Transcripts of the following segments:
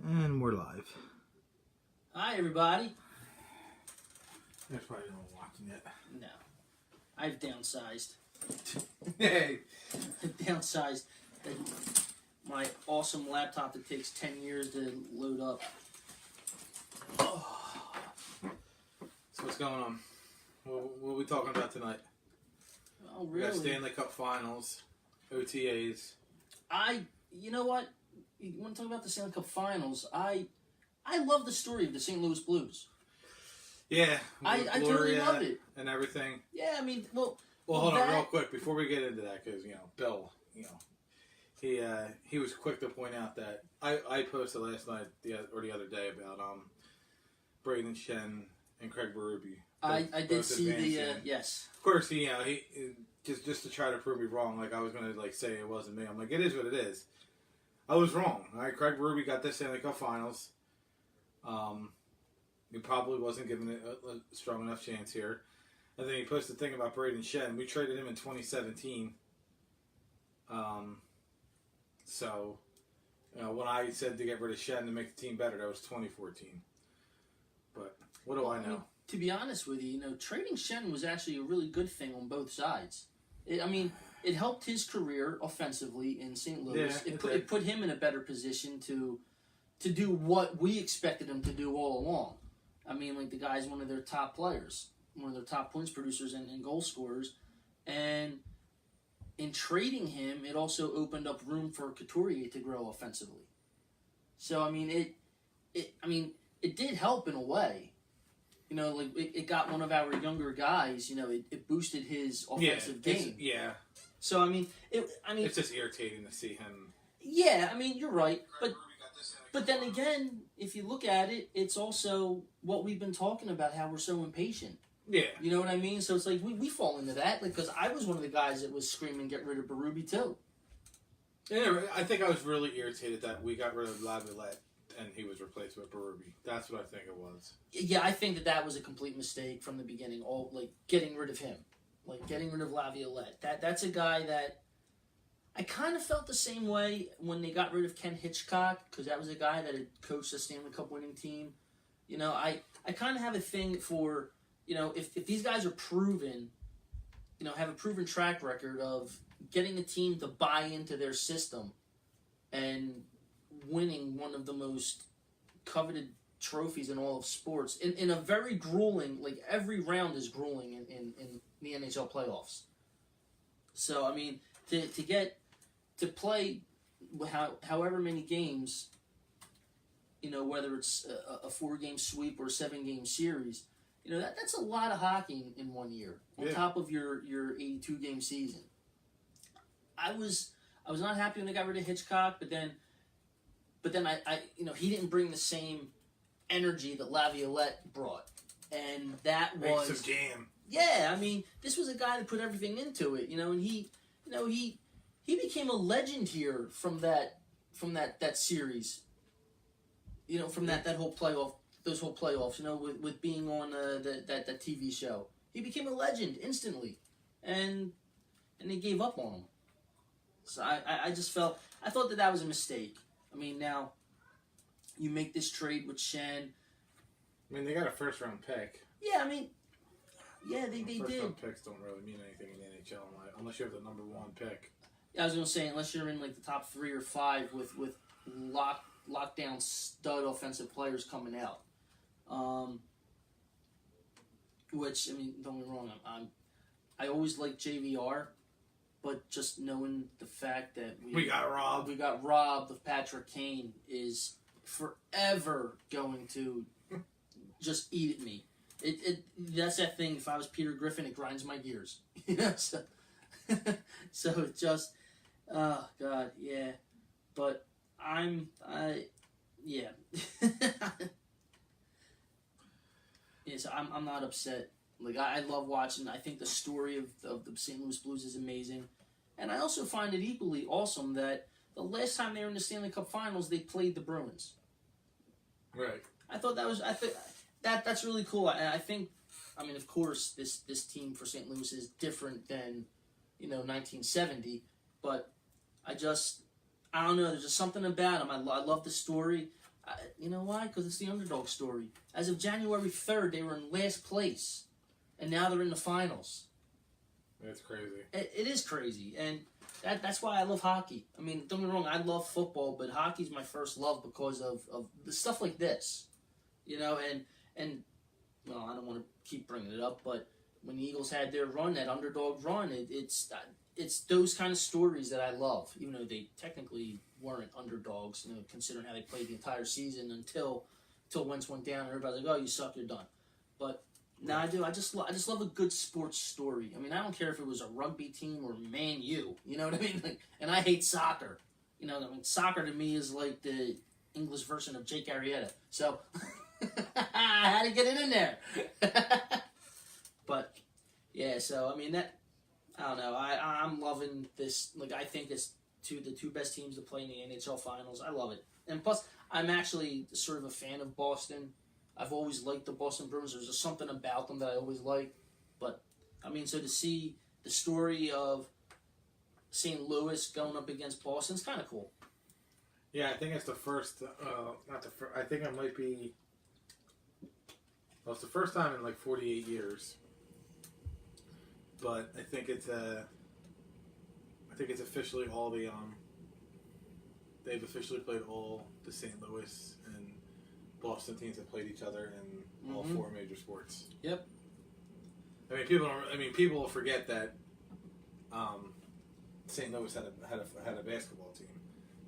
And we're live. Hi, everybody. There's probably no one watching yet. No. I've downsized. Hey! I've downsized my awesome laptop that takes 10 years to load up. Oh. So what's going on? What are we talking about tonight? Oh, We got really? Stanley Cup Finals, OTA'S. You know what? You want to talk about the Stanley Cup Finals? I love the story of the St. Louis Blues. Yeah. I totally love it. And everything. Yeah, I mean, well, hold on real quick before we get into that, because, Bill, he was quick to point out that I posted last night or the other day about Braden Shen and Craig Berube. I did see the yes. Of course, he just to try to prove me wrong, like I was gonna say it wasn't me. I'm like, it is what it is. I was wrong. All right, Craig Berube got this Stanley Cup Finals. He probably wasn't given it a strong enough chance here. And then he posted a thing about Braden Shen. We traded him in 2017. So, when I said to get rid of Shen to make the team better, that was 2014. But what do I know? To be honest with you, trading Shen was actually a really good thing on both sides. It helped his career offensively in St. Louis. Yeah, It put him in a better position to do what we expected him to do all along. I mean, like, the guy's one of their top players, one of their top points producers and goal scorers. And in trading him, it also opened up room for Couturier to grow offensively. So, I mean, it did help in a way. It got one of our younger guys. It boosted his offensive game. Yeah. So It's just irritating to see him. Yeah, you're right, but then again, if you look at it, it's also what we've been talking about, how we're so impatient. Yeah. You know what I mean? So it's like we fall into that, because I was one of the guys that was screaming, "Get rid of Berube too." Yeah, I think I was really irritated that we got rid of Laviolette and he was replaced with Berube. That's what I think it was. Yeah, I think that was a complete mistake from the beginning. Getting rid of him, getting rid of Laviolette. That's a guy that I kind of felt the same way when they got rid of Ken Hitchcock, because that was a guy that had coached a Stanley Cup winning team. I kind of have a thing for, if these guys are proven, have a proven track record of getting a team to buy into their system and winning one of the most coveted trophies in all of sports in a very grueling, every round is grueling in the NHL playoffs. So, to play however many games, whether it's a 4-game sweep or a 7-game series, that's a lot of hockey in 1 year on top of your 82-game season. I was not happy when they got rid of Hitchcock, but then I he didn't bring the same energy that Laviolette brought, and that was some game. Yeah, this was a guy that put everything into it, and he became a legend here from that series. From that whole playoff, those whole playoffs. With being on that TV show, he became a legend instantly, and they gave up on him. So I thought that was a mistake. Now you make this trade with Shen. They got a first-round pick. Yeah, they did. First-round picks don't really mean anything in the NHL unless you have the number 1 pick. Yeah, I was gonna say, unless you're in the top 3 or 5 with lockdown stud offensive players coming out. Which don't get me wrong, I always liked JVR, but just knowing the fact that we got robbed of Patrick Kane is forever going to just eat at me. That's that thing. If I was Peter Griffin, it grinds my gears. So it just, oh God, yeah. But yeah. So I'm not upset. I love watching. I think the story of the St. Louis Blues is amazing. And I also find it equally awesome that the last time they were in the Stanley Cup Finals, they played the Bruins. Right. I thought that's really cool. And I think, of course, this team for St. Louis is different than, 1970. But I don't know. There's just something about them. I love the story. You know why? Because it's the underdog story. As of January 3rd, they were in last place, and now they're in the finals. That's crazy. It is crazy, and that's why I love hockey. I mean, don't get me wrong, I love football, but hockey's my first love because of the stuff like this. You know, and well, I don't want to keep bringing it up, but when the Eagles had their run, that underdog run, it's those kind of stories that I love, even though they technically weren't underdogs, you know, considering how they played the entire season until Wentz went down and everybody's like, oh, you suck, you're done. But no, I do. I just love a good sports story. I mean, I don't care if it was a rugby team or Man U. You know what I mean? Like, and I hate soccer. You know, I mean, soccer to me is like the English version of Jake Arrieta. So I had to get it in there. But yeah, so I mean I don't know. I'm loving this. Like, I think it's the two best teams to play in the NHL Finals. I love it, and plus, I'm actually sort of a fan of Boston. I've always liked the Boston Bruins. There's just something about them that I always liked. But I mean, so to see the story of St. Louis going up against Boston is kind of cool. Yeah, I think it's the first. Not the first. I think it might be. Well, it's the first time in like 48 years. But I think it's officially all the they've officially played all the St. Louis and Boston teams that played each other in all four major sports. Yep. I mean, people forget that St. Louis had a basketball team.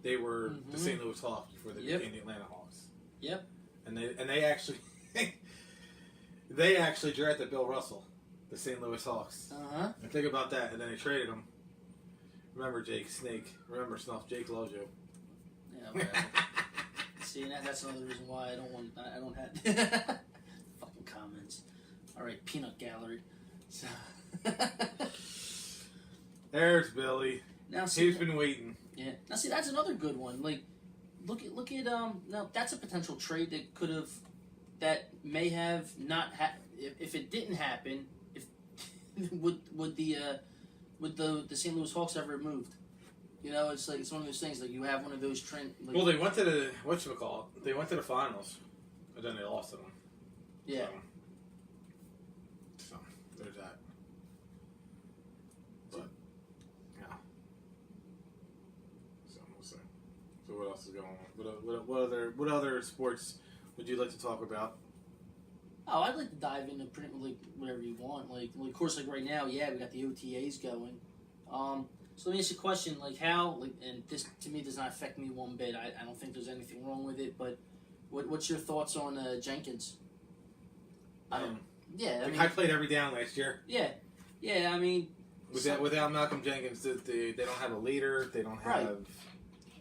They were the St. Louis Hawks before they became the Atlanta Hawks. Yep. And they actually they actually drafted Bill Russell, the St. Louis Hawks. Uh-huh. And think about that, and then they traded him. Remember Jake Snake. Remember Snuff. Jake loves you. Yeah, whatever. See, that's another reason why I don't have fucking comments. All right, peanut gallery. So. There's Billy. Now, see, he's been waiting. Yeah. Now, see, that's another good one. Like, look at now that's a potential trade that may have not if it didn't happen. If would the St. Louis Hawks ever have moved? You know, it's like it's one of those things. Like, you have one of those trend. Like, well, they went to the whatchamacallit? They went to the finals, but then they lost to them. Yeah. So there's that. But yeah. So we'll see. So what else is going on? What other sports would you like to talk about? Oh, I'd like to dive into pretty like whatever you want. Like of course, like right now, yeah, we got the OTA'S going. So let me ask you a question, like how, like, and this to me does not affect me one bit. I don't think there's anything wrong with it, but what's your thoughts on Jenkins? Yeah, I played every down last year. Yeah. I mean, without Malcolm Jenkins, they don't have a leader. They don't have. Right.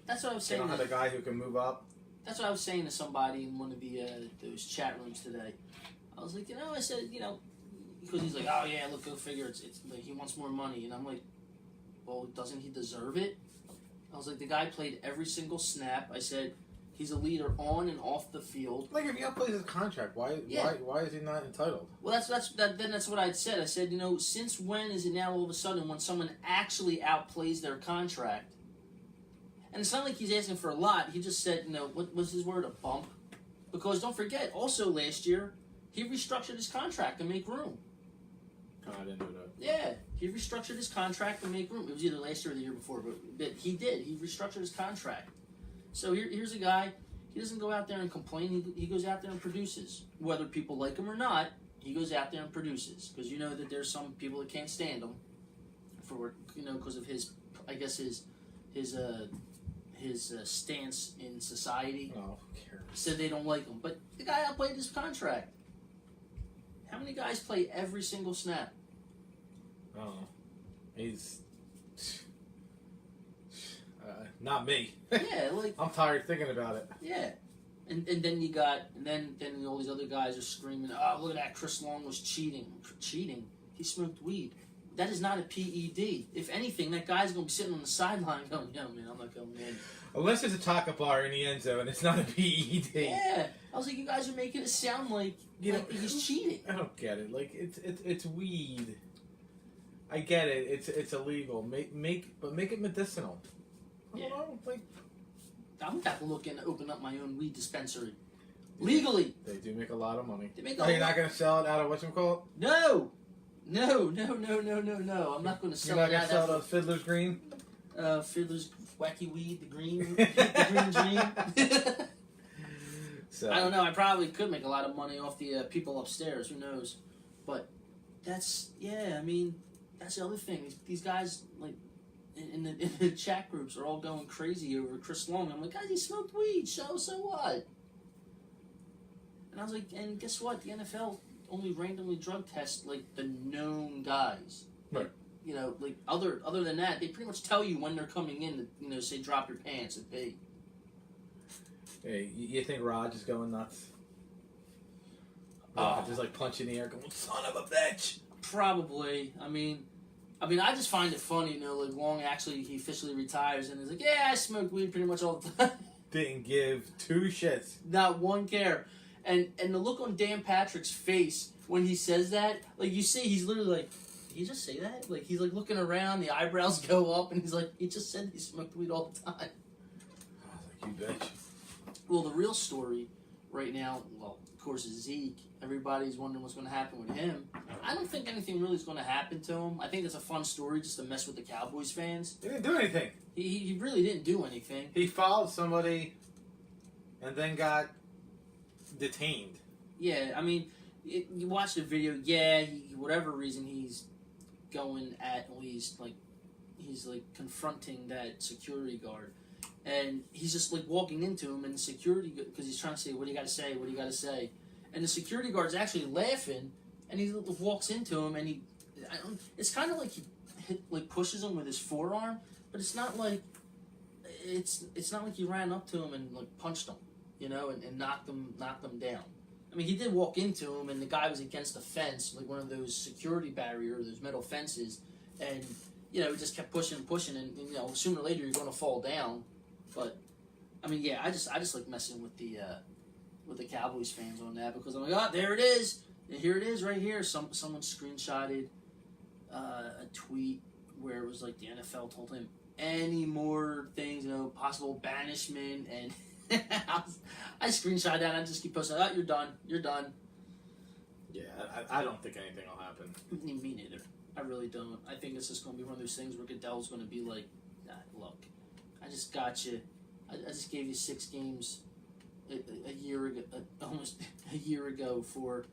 That's what I was saying. They don't have a guy who can move up. That's what I was saying to somebody in one of the those chat rooms today. I was like, I said, because he's like, oh yeah, look, go figure. It's like he wants more money, and I'm like, well, doesn't he deserve it? I was like, the guy played every single snap. I said, he's a leader on and off the field. Like, if he outplays his contract, why is he not entitled? Well, that's what I'd said. I said, since when is it now all of a sudden when someone actually outplays their contract? And it's not like he's asking for a lot. He just said, what was his word, a bump? Because don't forget, also last year, he restructured his contract to make room. I didn't know that. Yeah, he restructured his contract to make room. It was either last year or the year before, but he did. He restructured his contract. So here's a guy, he doesn't go out there and complain. He goes out there and produces. Whether people like him or not, he goes out there and produces. Because that there's some people that can't stand him for, because of his, I guess his stance in society. Oh, who cares? Said they don't like him. But the guy outplayed his contract. How many guys play every single snap? I don't know. He's not me. Yeah, like I'm tired thinking about it. Yeah, and then all these other guys are screaming, "Oh, look at that! Chris Long was cheating. Cheating? He smoked weed. That is not a PED. If anything, that guy's gonna be sitting on the sideline going, "Yo, man, I'm not going in." Unless there's a taco bar in the end zone, it's not a PED. Yeah, I was like, you guys are making it sound like he's cheating. I don't get it. Like it's weed. I get it. It's illegal. Make it medicinal. I don't know. Like I'm about to look into open up my own weed dispensary. Legally. They do make a lot of money. They make You're not going to sell it out of whatchamacallit? No. I'm not going to sell You're not it going to out sell it of on Fiddler's Green? Fiddler's Wacky Weed, the green dream. So. I don't know. I probably could make a lot of money off the people upstairs. Who knows? But that's I mean, that's the other thing. These guys like in the chat groups are all going crazy over Chris Long. I'm like, guys, he smoked weed. So what? And I was like, and guess what? The NFL only randomly drug test like the known guys. Right. You know, like other than that, they pretty much tell you when they're coming in. To, say drop your pants and pay. Hey, you think Raj is going nuts? Just like punching the air, going, son of a bitch! Probably. I mean, I just find it funny, like Long actually, he officially retires and he's like, yeah, I smoke weed pretty much all the time. Didn't give two shits. Not one care. And the look on Dan Patrick's face when he says that, like you see, he's literally like, did he just say that? Like he's like looking around, the eyebrows go up, and he's like, he just said he smoked weed all the time. I was like, you bitch. Well, the real story right now, well, of course, is Zeke. Everybody's wondering what's going to happen with him. I don't think anything really is going to happen to him. I think it's a fun story just to mess with the Cowboys fans. He didn't do anything. He really didn't do anything. He followed somebody and then got detained. Yeah, I mean, you watch the video, whatever reason he's going at least, like, he's, like, confronting that security guard. And he's just, like, walking into him, and the security, because he's trying to say, what do you got to say, what do you got to say? And the security guard's actually laughing, and he walks into him, and it's kind of like he pushes him with his forearm, but it's not like he ran up to him and, like, punched him, and knocked him down. I mean, he did walk into him, and the guy was against a fence, like one of those security barriers, those metal fences, and, he just kept pushing, and sooner or later you're going to fall down. But, I mean, I just like messing with the Cowboys fans on that, because I'm like, oh, there it is, and here it is right here. Someone screenshotted a tweet where it was like the NFL told him any more things, possible banishment, and I screenshot that and I just keep posting, oh, you're done. Yeah, I don't think anything will happen. Me neither. I really don't. I think it's just going to be one of those things where Goodell's going to be like, look, I just got you. I just gave you 6 games a year ago, almost a year ago for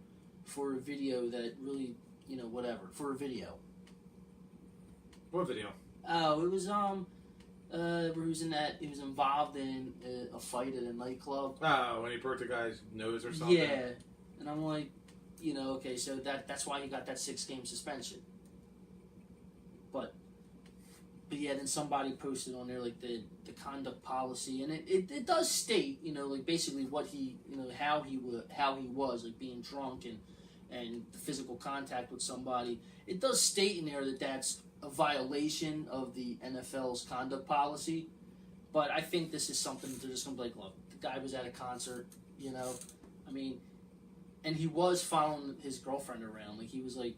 a video that really, whatever, for a video. What video? Oh, it was where he was involved in a fight at a nightclub. Oh, when he broke the guy's nose or something? Yeah. And I'm like, okay, so that's why he got that 6-game suspension. But yeah, then somebody posted on there, like, the conduct policy, and it does state, like, basically what he, how he was, like, being drunk and the physical contact with somebody. It does state in there that that's a violation of the NFL's conduct policy, but I think this is something they're just going to be like, look, the guy was at a concert, I mean, and he was following his girlfriend around, like, he was like,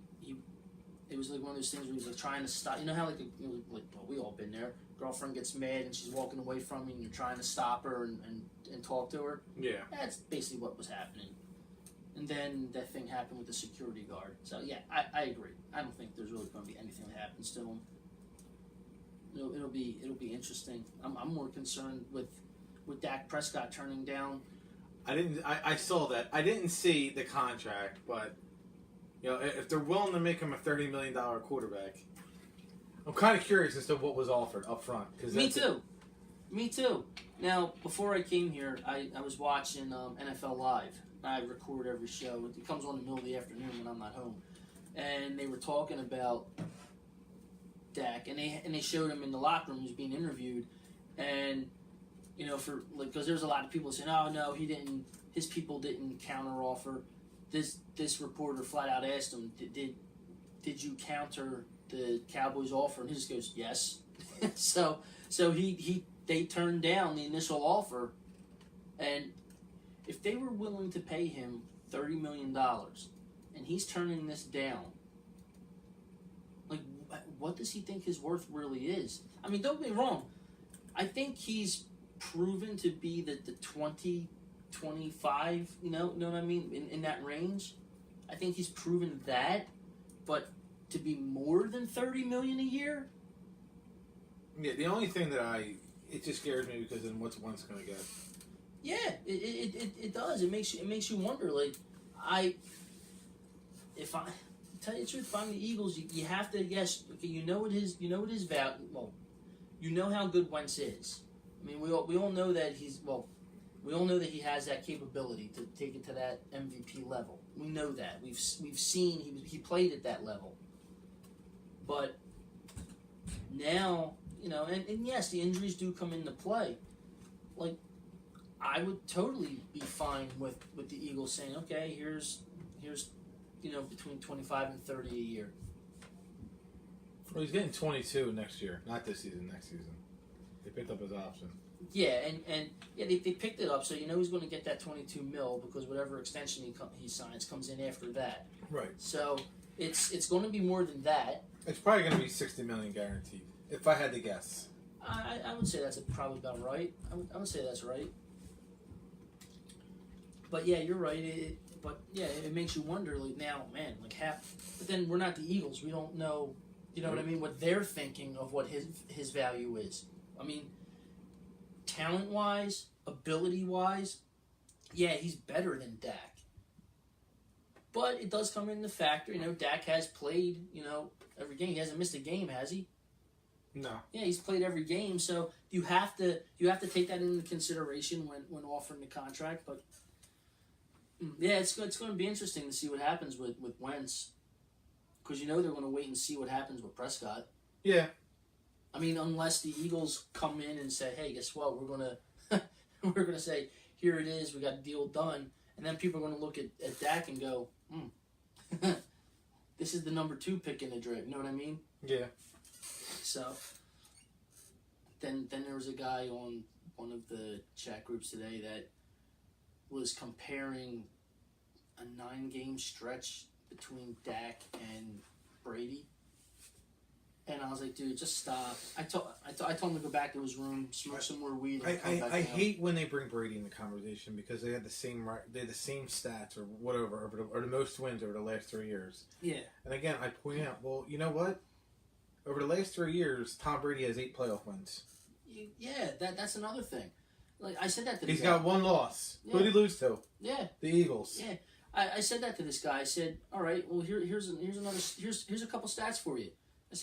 it was like one of those things where he was like trying to stop. You know how well, we all been there. Girlfriend gets mad and she's walking away from you, and you're trying to stop her and talk to her. Yeah. That's basically what was happening. And then that thing happened with the security guard. So yeah, I agree. I don't think there's really going to be anything that happens to him. It'll be interesting. I'm more concerned with Dak Prescott turning down. I saw that. I didn't see the contract, but. If they're willing to make him a $30 million quarterback, I'm kind of curious as to what was offered up front. Me too. Now, before I came here, I was watching NFL Live. I record every show. It comes on in the middle of the afternoon when I'm not home. And they were talking about Dak, and they showed him in the locker room. He was being interviewed. And, because there's a lot of people saying, oh, no, his people didn't counteroffer. This reporter flat out asked him, did you counter the Cowboys offer? And he just goes, yes. so they turned down the initial offer, and if they were willing to pay him $30 million and he's turning this down, like, what does he think his worth really is? I mean, don't get me wrong. I think he's proven to be the 20, 25, know what I mean, in that range. I think he's proven that, but to be more than $30 million a year. Yeah, the only thing that it just scares me because then what's Wentz going to get? Yeah, it does. It makes you wonder. Like, if I tell you the truth, if I'm the Eagles, you have to, yes, okay, you know what his value. Well, you know how good Wentz is. I mean, we all know that we all know that he has that capability to take it to that MVP level. We know that. We've seen he played at that level. But now, and yes, the injuries do come into play. Like, I would totally be fine with the Eagles saying, okay, here's between 25 and 30 a year. Well, he's getting 22 next year, not this season. Next season, they picked up his option. Yeah, and they picked it up, so he's going to get that 22 mil because whatever extension he signs comes in after that. Right. So it's going to be more than that. It's probably going to be $60 million guaranteed, if I had to guess. I would say that's probably about right. I would say that's right. But yeah, you're right. It makes you wonder. Like, now, man, like half. But then we're not the Eagles. We don't know. You know what I mean? What they're thinking of what his value is. I mean, talent wise, ability wise, yeah, he's better than Dak. But it does come in the factor. Dak has played. Every game. He hasn't missed a game, has he? No. Yeah, he's played every game. So you have to take that into consideration when offering the contract. But yeah, it's going to be interesting to see what happens with Wentz, because they're going to wait and see what happens with Prescott. Yeah. I mean, unless the Eagles come in and say, "Hey, guess what? We're gonna say, here it is. We got the deal done," and then people are going to look at Dak and go, "This is the number 2 pick in the draft." You know what I mean? Yeah. So then there was a guy on one of the chat groups today that was comparing a 9-game stretch between Dak and Brady. And I was like, dude, just stop. I told him to go back to his room, smoke some more weed. And I hate when they bring Brady in the conversation because they had the same stats or whatever, or the most wins over the last 3 years. Yeah. And again, I point out, well, you know what? Over the last 3 years, Tom Brady has 8 playoff wins. Yeah, that's another thing. Like, I said that to He's got 1 loss. Yeah. Who did he lose to? Yeah. The Eagles. Yeah. I said that to this guy. I said, all right, well, here's a couple stats for you. I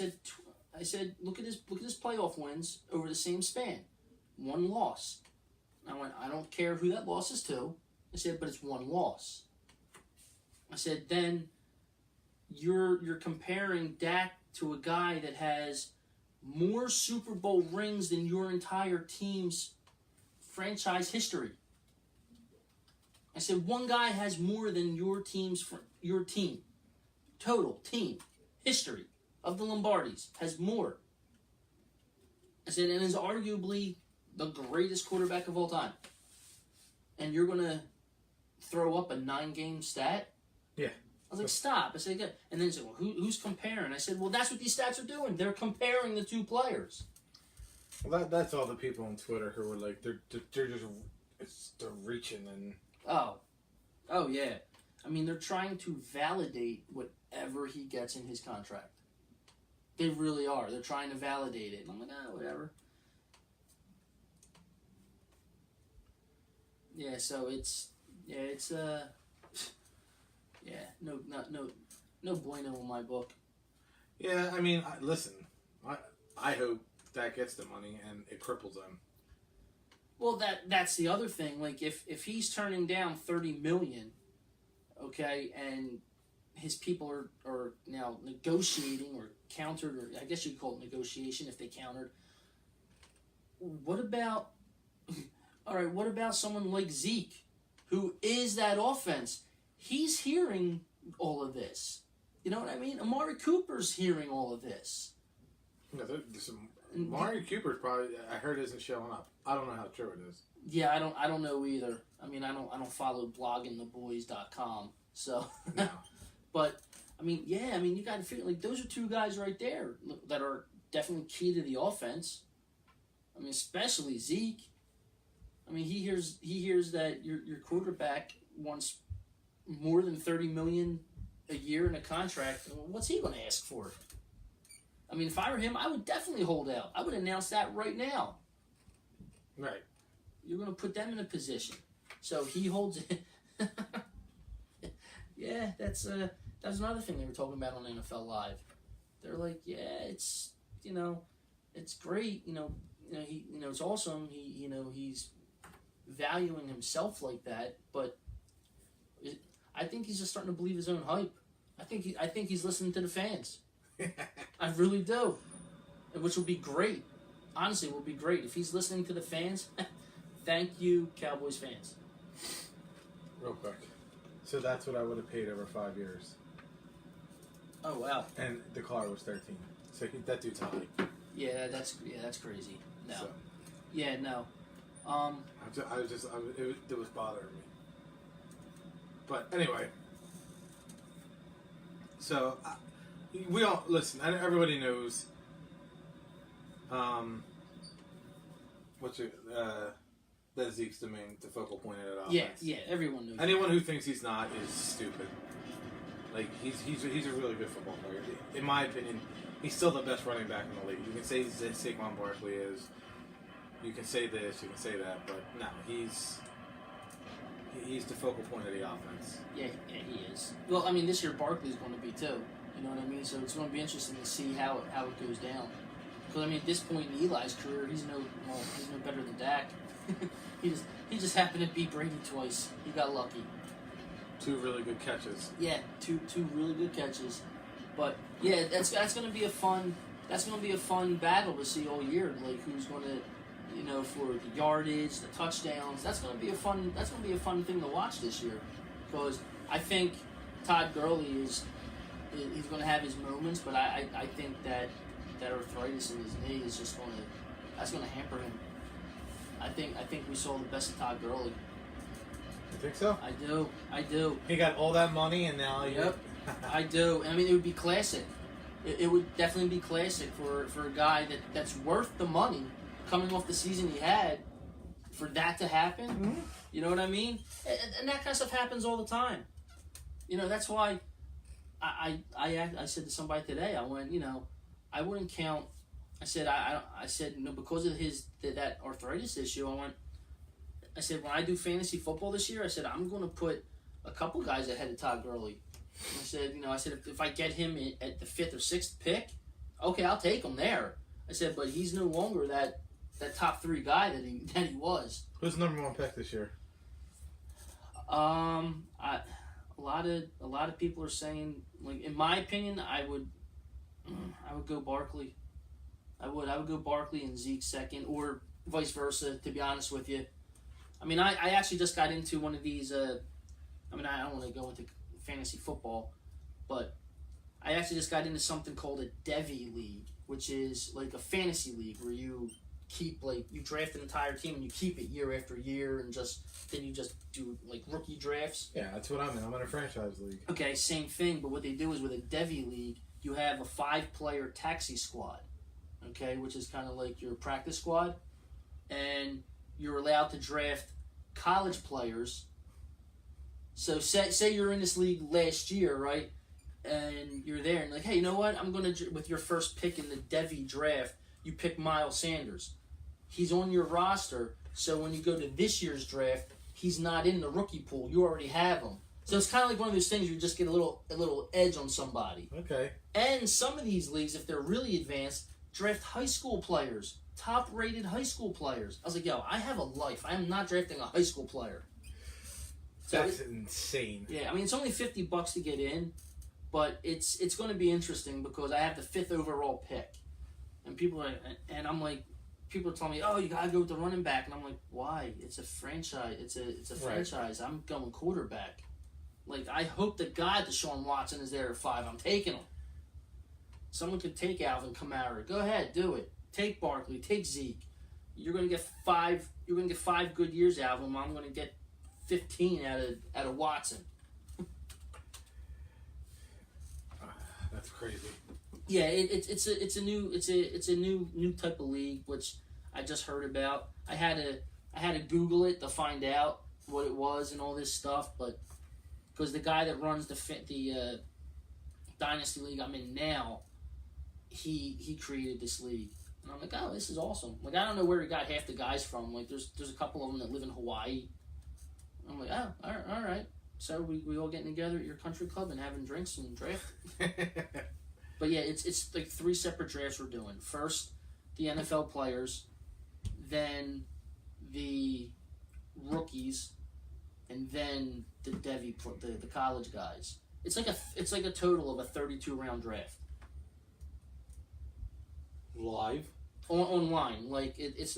said, look at his playoff wins over the same span. 1 loss. I went, I don't care who that loss is to. I said, but it's 1 loss. I said, then you're comparing Dak to a guy that has more Super Bowl rings than your entire team's franchise history. I said, one guy has more than your team total team history of the Lombardis has more. I said, and is arguably the greatest quarterback of all time. And you're going to throw up a 9-game stat? Yeah. I was like, stop. I said, and then he said, well, who's comparing? I said, well, that's what these stats are doing. They're comparing the 2 players. Well, that's all the people on Twitter who were like, they're reaching and... Oh, yeah. I mean, they're trying to validate whatever he gets in his contract. They really are. They're trying to validate it. And I'm like, whatever. Yeah, so no bueno in my book. Yeah, I mean, listen, I hope that gets the money and it cripples them. Well, that's the other thing. Like, if he's turning down $30 million, okay, and his people are now negotiating or countered, or I guess you'd call it negotiation if they countered. What about someone like Zeke, who is that offense? He's hearing all of this. You know what I mean? Amari Cooper's hearing all of this. No, Amari Cooper's probably, I heard, isn't showing up. I don't know how true it is. Yeah, I don't know either. I mean, I don't follow bloggingtheboys.com. So, no. But I mean, you got to figure, like, those are 2 guys right there that are definitely key to the offense. I mean, especially Zeke. I mean, he hears that your quarterback wants more than $30 million a year in a contract. What's he going to ask for? I mean, if I were him, I would definitely hold out. I would announce that right now. Right. You're going to put them in a position. So he holds it. Yeah, that's another thing they were talking about on NFL Live. They're like, yeah, it's it's great. It's awesome. He's valuing himself like that, but I think he's just starting to believe his own hype. I think he's listening to the fans. I really do, which will be great. Honestly, it will be great if he's listening to the fans. Thank you, Cowboys fans. Real quick. So that's what I would have paid over 5 years. Oh wow! And the car was 13. So that dude's high. Yeah, that's crazy. No. So. Yeah, no. It was bothering me. But anyway. So we all listen. Everybody knows. That Zeke's the focal point of that offense. Yeah, everyone knows. Anyone who thinks he's not is stupid. Like he's a really good football player. In my opinion, he's still the best running back in the league. You can say Saquon Barkley is. You can say this, you can say that, but no, he's the focal point of the offense. Yeah, he is. Well, I mean, this year Barkley's going to be too. You know what I mean? So it's going to be interesting to see how it goes down. Because I mean, at this point in Eli's career, he's no better than Dak. he just happened to beat Brady twice. He got lucky. 2 really good catches. Yeah, two really good catches. But yeah, that's going to be a fun battle to see all year. Like who's going to, for the yardage, the touchdowns. That's going to be a fun thing to watch this year. Because I think Todd Gurley he's going to have his moments, but I think that arthritis in his knee is just going to hamper him. I think we saw the best of Todd Gurley. You think so? I do. He got all that money and now Yep. I do. I mean, it would be classic. It would definitely be classic for a guy that's worth the money coming off the season he had, for that to happen. Mm-hmm. You know what I mean? And that kind of stuff happens all the time. That's why I said to somebody today, I went, I wouldn't count. I said because of that arthritis issue, I said when I do fantasy football this year, I said I'm going to put a couple guys ahead of Todd Gurley. I said if I get him at the 5th or 6th pick, okay, I'll take him there. I said, but he's no longer that top 3 guy that he was. Who's the number 1 pick this year? A lot of people are saying, like, in my opinion, I would go Barkley. I would go Barkley and Zeke second, or vice versa, to be honest with you. I mean, I actually just got into one of these, I don't want to go into fantasy football, but I actually just got into something called a Devy League, which is like a fantasy league where you keep, you draft an entire team and you keep it year after year, and then you just do, rookie drafts. Yeah, that's what I'm in. I'm in a franchise league. Okay, same thing, but what they do is with a Devy League, you have a 5-player taxi squad, okay, which is kind of like your practice squad, and you're allowed to draft college players. So say you're in this league last year, right, and you're there, and hey, you know what, I'm going to, with your first pick in the Devy draft, you pick Miles Sanders. He's on your roster, so when you go to this year's draft, he's not in the rookie pool. You already have him. So it's kind of like one of those things where you just get a little edge on somebody. Okay. And some of these leagues, if they're really advanced, draft high school players, top-rated high school players. I was like, yo, I have a life. I am not drafting a high school player. So that's insane. Yeah, I mean, it's only $50 to get in, but it's going to be interesting because I have the 5th overall pick. And people are telling me, oh, you gotta go with the running back, and I'm like, why? It's a franchise. It's a franchise. I'm going quarterback. I hope to God Deshaun Watson is there at 5. I'm taking him. Someone could take Alvin Kamara. Go ahead, do it. Take Barkley. Take Zeke. You're gonna get 5. You're gonna get 5 good years out of him. I'm gonna get 15 out of Watson. That's crazy. Yeah, it's a new type of league which I just heard about. I had I had to Google it to find out what it was and all this stuff, but because the guy that runs the Dynasty League I'm in now, he created this league. And I'm like, oh, this is awesome. Like, I don't know where he got half the guys from. Like, there's a couple of them that live in Hawaii. I'm like, oh, all right. So we all getting together at your country club and having drinks and draft. But yeah, it's like 3 separate drafts we're doing. First, the NFL players, then the rookies, and then the the college guys. It's like a total of a 32-round draft. Live? Online. Like, it's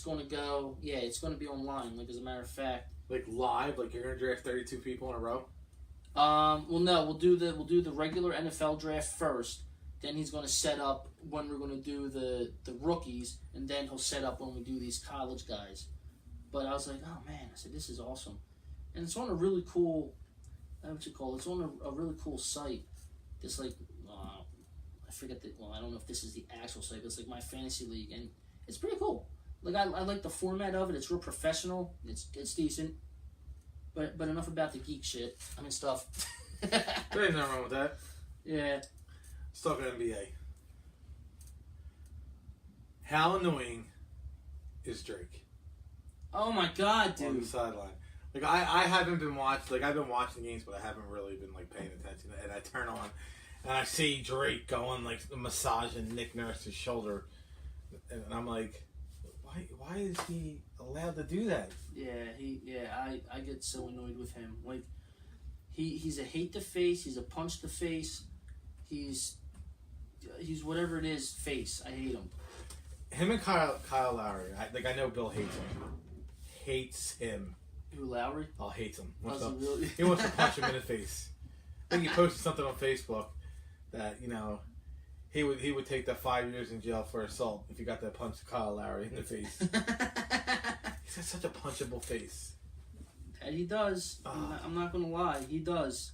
going to go, it's going to be online. Like, as a matter of fact. Like live? Like you're going to draft 32 people in a row? Well, no, we'll do the regular NFL draft first. Then he's going to set up when we're going to do the rookies, and then he'll set up when we do these college guys. But I was like, oh man, I said, this is awesome. And it's on a really cool, it's on a really cool site. This like, I forget I don't know if this is the actual site, but it's like My Fantasy League, and it's pretty cool. Like, I like the format of it. It's real professional. It's decent. But enough about the geek shit. I mean, stuff. There ain't nothing wrong with that. Yeah. Let's talk NBA. How annoying is Drake? Oh my god, dude. On the sideline. Like, I haven't been watching, like, I've been watching games, but I haven't really been, like, paying attention. And I turn on, and I see Drake going, like, massaging Nick Nurse's shoulder. And I'm like, why is he allowed to do that? I get so annoyed with him. Like, he's a hate to face, he's a punch to face, he's whatever it is, face. I hate him. Him and Kyle Lowry. I know Bill hates him. Hates him. Who, Lowry? Oh, hates him. Really? He wants to punch him in the face. I think he posted something on Facebook that, he would take the 5 years in jail for assault if he got that punch to Kyle Lowry in the face. He's got such a punchable face. And he does. I'm not going to lie. He does.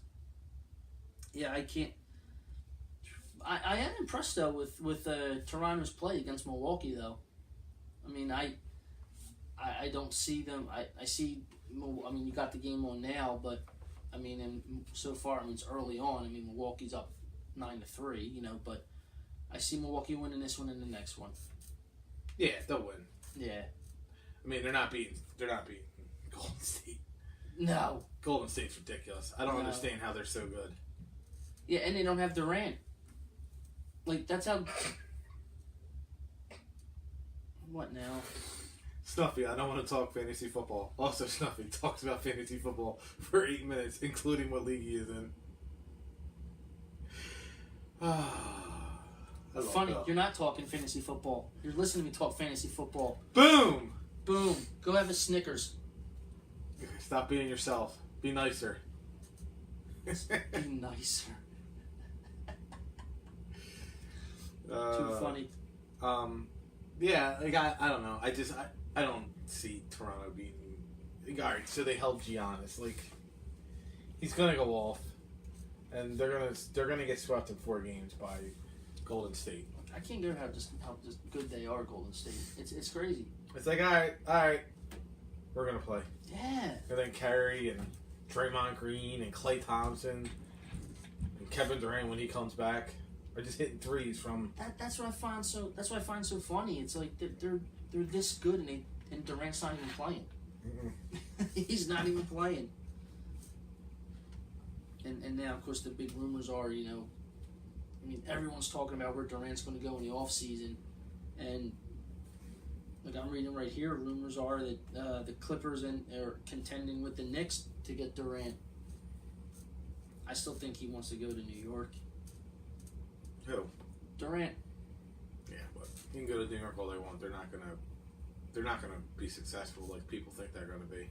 Yeah, I can't. I am impressed, though, with Toronto's play against Milwaukee, though. I mean, I don't see them. I see. I mean, you got the game on now, but I mean, and so far, I mean, it's early on. I mean, Milwaukee's up 9-3, but I see Milwaukee winning this one and the next one. Yeah, they'll win. Yeah. I mean, they're not beating Golden State. No. Golden State's ridiculous. I don't understand how they're so good. Yeah, and they don't have Durant. Like, that's how. What now? Snuffy, I don't want to talk fantasy football. Also, Snuffy talks about fantasy football for 8 minutes, including what league he is in. Funny, you're not talking fantasy football. You're listening to me talk fantasy football. Boom! Boom. Go have a Snickers. Stop being yourself. Be nicer. Be nicer. Too funny. Yeah, like I don't know. I don't see Toronto beating. Like, all right, so they held Giannis. Like, he's gonna go off, and they're gonna get swept in 4 games by Golden State. I can't get how just good they are, Golden State. It's crazy. It's like, all right, we're gonna play. Yeah. And then Curry and Draymond Green and Klay Thompson and Kevin Durant when he comes back are just hitting threes from. That's what I find so. That's what I find so funny. It's like they're this good and Durant's not even playing. He's not even playing. And now, of course, the big rumors are, I mean, everyone's talking about where Durant's going to go in the offseason. And, like, I'm reading right here, rumors are that the Clippers are contending with the Knicks to get Durant. I still think he wants to go to New York. Who? Durant. Yeah, but you can go to New York all they want. They're not gonna be successful like people think they're gonna be.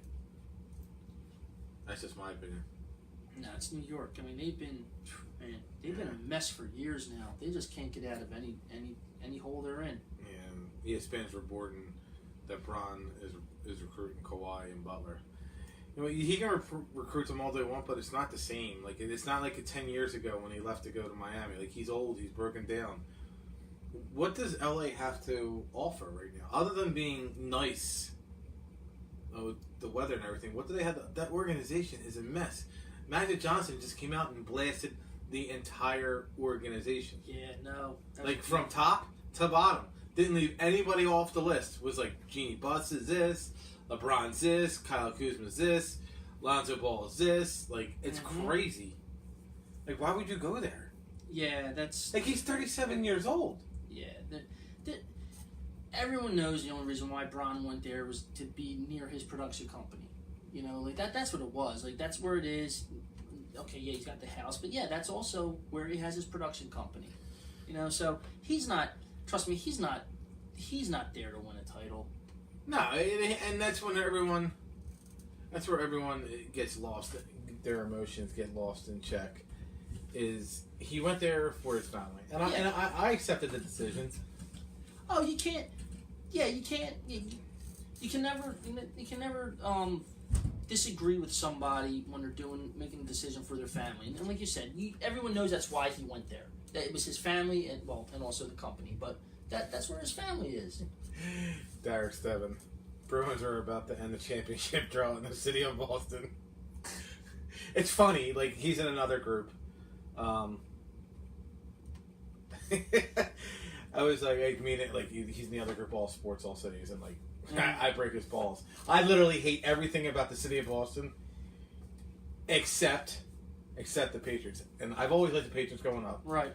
That's just my opinion. No, it's New York. I mean, they've been a mess for years now. They just can't get out of any hole they're in. Yeah, and ESPN's reporting that Bron is recruiting Kawhi and Butler. He can recruit them all they want, but it's not the same. Like, it's not like 10 years ago when he left to go to Miami. Like, he's old, he's broken down. What does LA have to offer right now, other than being nice the weather and everything. What do they have? That organization is a mess. Magic Johnson just came out and blasted the entire organization. Yeah, no. Like from top to bottom. Didn't leave anybody off the list. Was like Jeannie Buss is this, LeBron's this, Kyle Kuzma's this, Lonzo Ball is this. Like, it's crazy. Like, why would you go there? Yeah, that's... Like, he's 37 years old. Yeah. Everyone knows the only reason why Bron went there was to be near his production company. You know, like, that's what it was. Like, that's where it is. Okay, yeah, he's got the house. But, yeah, that's also where he has his production company. You know, so he's not... Trust me, he's not there to win a title. No, and that's when everyone... That's where everyone gets lost. Their emotions get lost in check. Is he went there for his family, and I accepted the decision. Oh, you can't. Yeah, you can't. You can never. You can never disagree with somebody when they're making a decision for their family. And like you said, everyone knows that's why he went there. That it was his family, and also the company. But that's where his family is. Derek Steven. Bruins are about to end the championship draw in the city of Boston. It's funny, like, he's in another group. I was like, I mean it, like, he's in the other group, all sports, all cities, and like, I break his balls. I literally hate everything about the city of Boston, except the Patriots. And I've always liked the Patriots growing up. Right.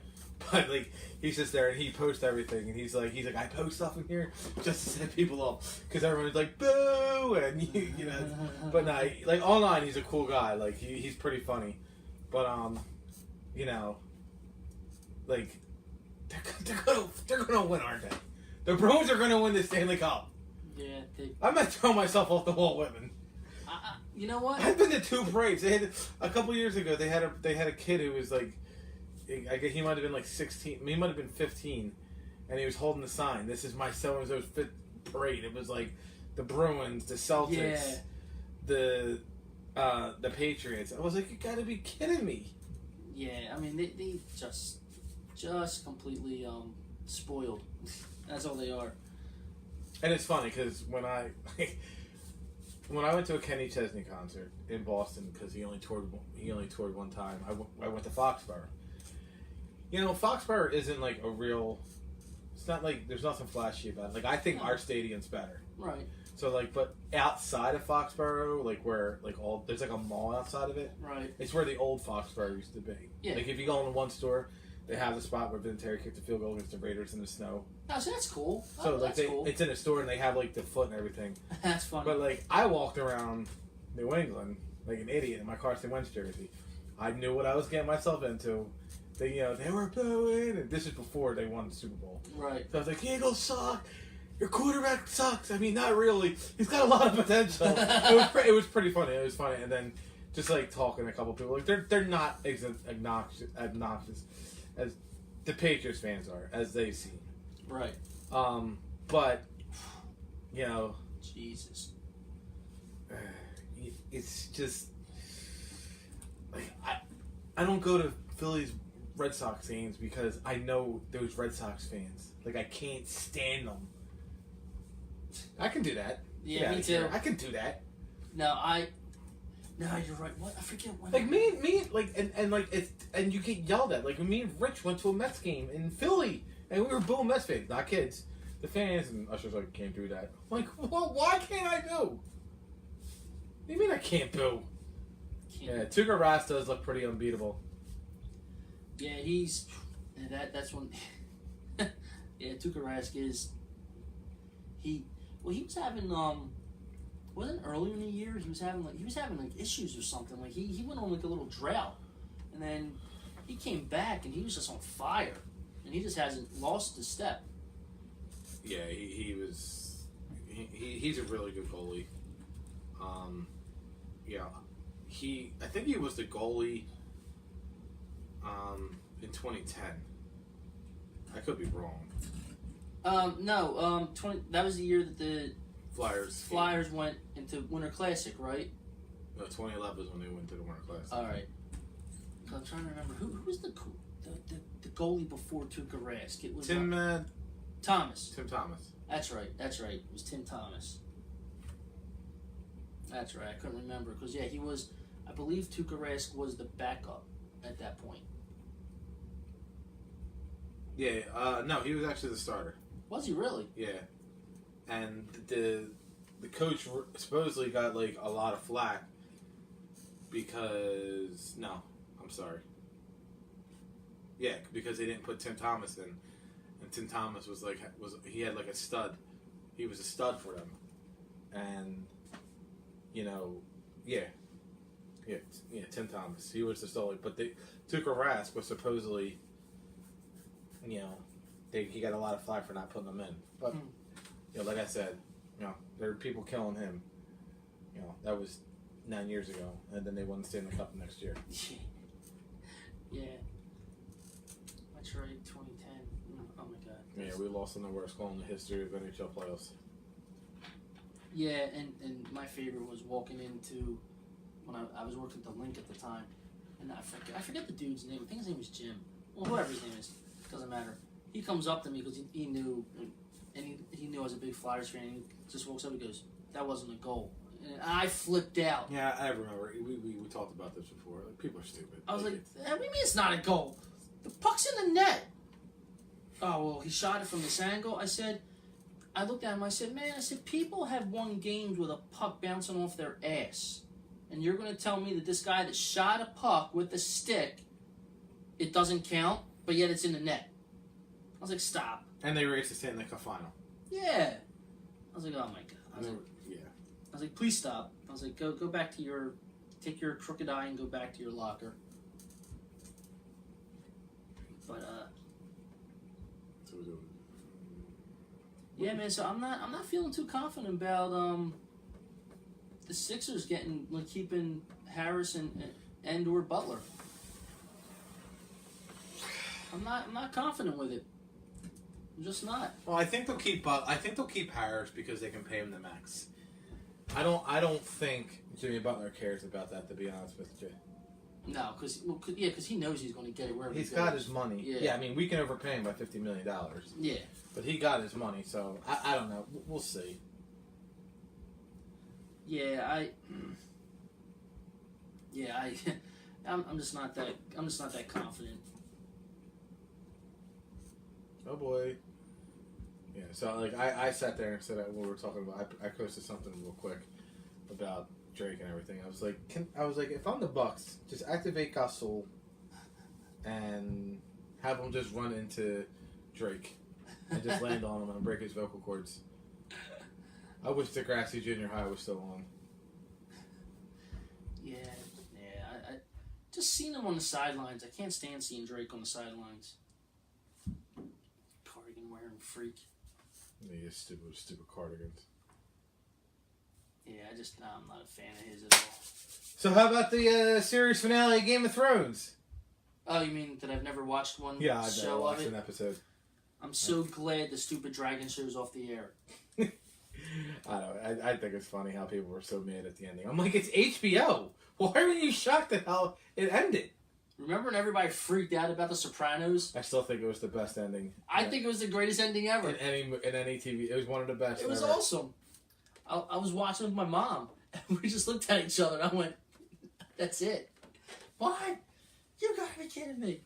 But like, he sits there and he posts everything, and he's like, I post stuff in here just to set people up because everyone's like, boo, and you know. But no, like online, he's a cool guy. Like he's pretty funny, but you know, like they're gonna win, aren't they? The Bruins are gonna win the Stanley Cup. Yeah, I'm not throwing myself off the wall, women. You know what? I've been to 2 parades. They had a couple years ago. They had a kid who was like. I guess he might have been like 16. He might have been 15, and he was holding the sign. This is my so-and-so's 5th parade. It was like the Bruins, the Celtics, the Patriots. I was like, you gotta be kidding me. Yeah, I mean they just completely spoiled. That's all they are. And it's funny because when I went to a Kenny Chesney concert in Boston, because he only toured one time. I went to Foxborough. You know, Foxborough isn't like a real. It's not like there's nothing flashy about it. Like I think our stadium's better. Right. So like, but outside of Foxborough, like where like there's like a mall outside of it. Right. It's where the old Foxborough used to be. Yeah. Like if you go in one store, they have the spot where Vinatieri kicked the field goal against the Raiders in the snow. Oh, so that's cool. So like it's in a store and they have like the foot and everything. That's funny. But like I walked around New England like an idiot in my Carson Wentz jersey. I knew what I was getting myself into. They were booing, and this is before they won the Super Bowl. Right. So I was like, Eagles suck. Your quarterback sucks. I mean, not really. He's got a lot of potential. It was pretty funny. It was funny, and then just like talking to a couple people, like they're not as obnoxious as the Patriots fans are, as they seem. Right. But you know, Jesus. It's just like I don't go to Phillies Red Sox games because I know those Red Sox fans. Like I can't stand them. I can do that. Yeah, me too. I can do that. No, you're right. What? I forget when. Like me, like and like it's and you get yelled at. Like when me and Rich went to a Mets game in Philly, and we were booing Mets fans, not kids, the fans, and Usher's like, can't do that. I'm like, well, why can't I boo? What do you mean I can't boo? Yeah, Tuukka Rask does look pretty unbeatable. Yeah, that's one. Yeah, Tuukka Rask is. He was having wasn't earlier in the year he was having issues or something. Like he went on like a little drought, and then he came back and he was just on fire, and he just hasn't lost a step. Yeah, he's a really good goalie. Yeah, I think he was the goalie. In 2010. I could be wrong. No. That was the year that the Flyers went into Winter Classic, right? No, 2011 was when they went to the Winter Classic. All right. I'm trying to remember who was the goalie before Tuukka Rask. It was Tim Thomas. Tim Thomas. That's right. It was Tim Thomas. That's right. I couldn't remember because he was. I believe Tuukka Rask was the backup at that point. Yeah. No, he was actually the starter. Was he really? Yeah. And the coach supposedly got like a lot of flack because I'm sorry. Yeah, because they didn't put Tim Thomas in, and Tim Thomas was he had like a stud. He was a stud for them, and Tim Thomas. He was the stud, but Tuukka Rask was supposedly, he got a lot of flack for not putting him in, but. Like I said, there were people killing him. That was 9 years ago, and then they won the Stanley Cup next year. Yeah. That's right, 2010. Oh my God. Yeah, we lost in the worst goal in the history of NHL playoffs. Yeah, and my favorite was walking into when I was working at the Link at the time, and I forget the dude's name. I think his name was Jim. Well, whoever his name is, doesn't matter. He comes up to me because he knew. And he knew I was a big Flyers fan. And he just walks up and goes, "That wasn't a goal." And I flipped out. Yeah, I remember. We talked about this before. Like, people are stupid. I was like, "What do you mean it's not a goal? The puck's in the net." Oh, well, he shot it from this angle. I looked at him. I said, "Man," I said, "people have won games with a puck bouncing off their ass. And you're going to tell me that this guy that shot a puck with a stick, it doesn't count, but yet it's in the net." I was like, "Stop." And they raced the Stanley Cup final. Yeah. I was like, "Oh my God." Yeah. I was like, "Please stop." I was like, go back to take your crooked eye and go back to your locker. But yeah, man. So I'm not feeling too confident about the Sixers keeping Harris and or Butler. I'm not confident with it. I'm just not. Well, I think they'll keep Harris because they can pay him the max. I don't think Jimmy Butler cares about that, to be honest with you. No, because he knows he's going to get it wherever he's he goes. got his money. Yeah, I mean, we can overpay him by $50 million. Yeah. But he got his money, so I don't know. We'll see. Yeah, I'm just not that confident. Oh boy. Yeah, so like I sat there and said that we were talking about. I posted something real quick about Drake and everything. I was like, if I'm the Bucks, just activate Gasol and have him just run into Drake and just land on him and break his vocal cords. I wish Degrassi Junior High was still on. Yeah. I just seen him on the sidelines. I can't stand seeing Drake on the sidelines. Cardigan wearing freak. Yeah, stupid cardigans. Yeah, I'm not a fan of his at all. So how about the series finale of Game of Thrones? Oh, you mean that I've never watched one Yeah, I've show never watched of it? an episode. I'm so glad the stupid dragon show's off the air. I don't know. I think it's funny how people were so mad at the ending. I'm like, it's HBO. Why were you shocked at how it ended? Remember when everybody freaked out about The Sopranos? I still think it was the best ending. I think it was the greatest ending ever. In any TV. It was one of the best. It was ever. awesome. I was watching with my mom, and we just looked at each other, and I went, "That's it." What? You gotta be kidding me.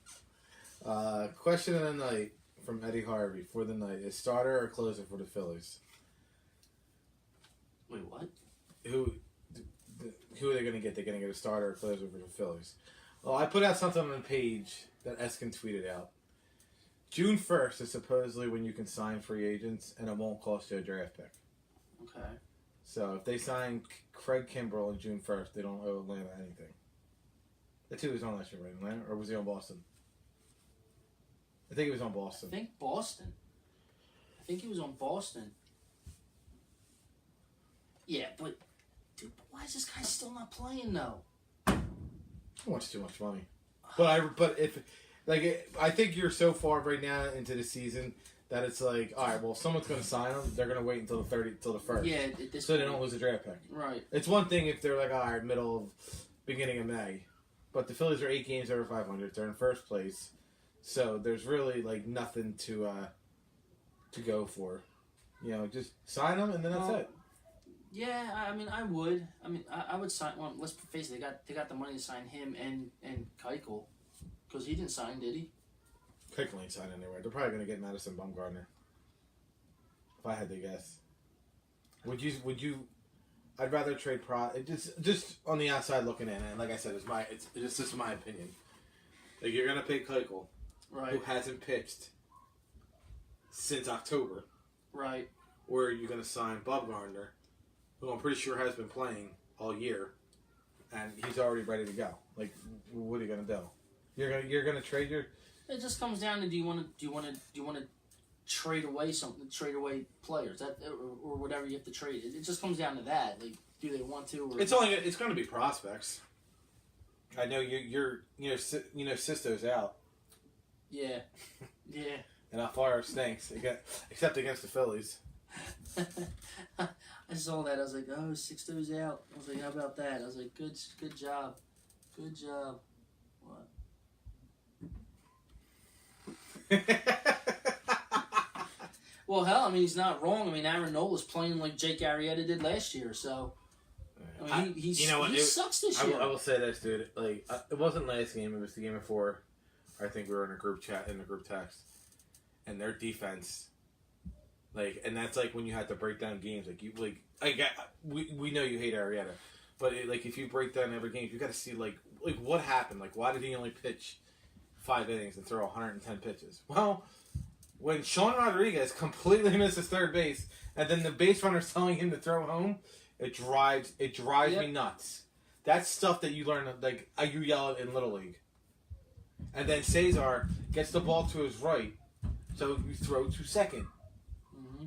Question of the night from Eddie Harvey for the night: is starter or closer for the Phillies? Wait, what? Who are they going to get? They're going to get a starter or closer for the Phillies. Well, I put out something on the page that Eskin tweeted out. June 1st is supposedly when you can sign free agents, and it won't cost you a draft pick. Okay. So if they sign Craig Kimbrell on June 1st, they don't owe Atlanta anything. That's who he was on last year, right? Atlanta? Or was he on Boston? I think he was on Boston. I think Boston. I think he was on Boston. Yeah, but dude, why is this guy still not playing though? He wants too much money. But if I think you're so far right now into the season that it's like, all right, well, if someone's going to sign him, they're going to wait until the 1st. Yeah, so they don't lose a draft pick. Right. It's one thing if they're like, all right, beginning of May, but the Phillies are 8 games over 500. They're in first place, so there's really like nothing to go for. Just sign them and then that's it. Yeah, I mean, I would. I mean, I would sign. Well, let's face it. They got the money to sign him and Keuchel, because he didn't sign, did he? Keuchel ain't signed anywhere. They're probably gonna get Madison Bumgarner. If I had to guess, would you? I'd rather trade just on the outside looking in, and like I said, it's just my opinion. Like, you're gonna pay Keuchel, Right. who hasn't pitched since October, Right. or you're gonna sign Bumgarner, who I'm pretty sure has been playing all year, and he's already ready to go. Like, what are you gonna do? You're gonna trade your. It just comes down to do you want to trade away trade away players or whatever you have to trade. It just comes down to that. Like, do they want to? Or It's going to be prospects. I know Sisto's out. Yeah, yeah. And our fire stinks, except against the Phillies. I saw that. I was like, oh, Sixto's out. I was like, how about that? I was like, good job. Good job. What? Well, hell, I mean, he's not wrong. I mean, Aaron Nola's playing like Jake Arrieta did last year, so. I mean, he sucks this year. I will say this, dude. Like, it wasn't last game. It was the game before. I think we were in a group chat, in the group text. And their defense, like, and that's like when you have to break down games. Like, we know you hate Arrieta. But, if you break down every game, you got to see, like, what happened? Like, why did he only pitch 5 innings and throw 110 pitches? Well, when Sean Rodriguez completely misses third base, and then the base runner's telling him to throw home, it drives me nuts. That's stuff that you learn, like, you yell it in Little League. And then Cesar gets the ball to his right, so you throw to second. Mm-hmm.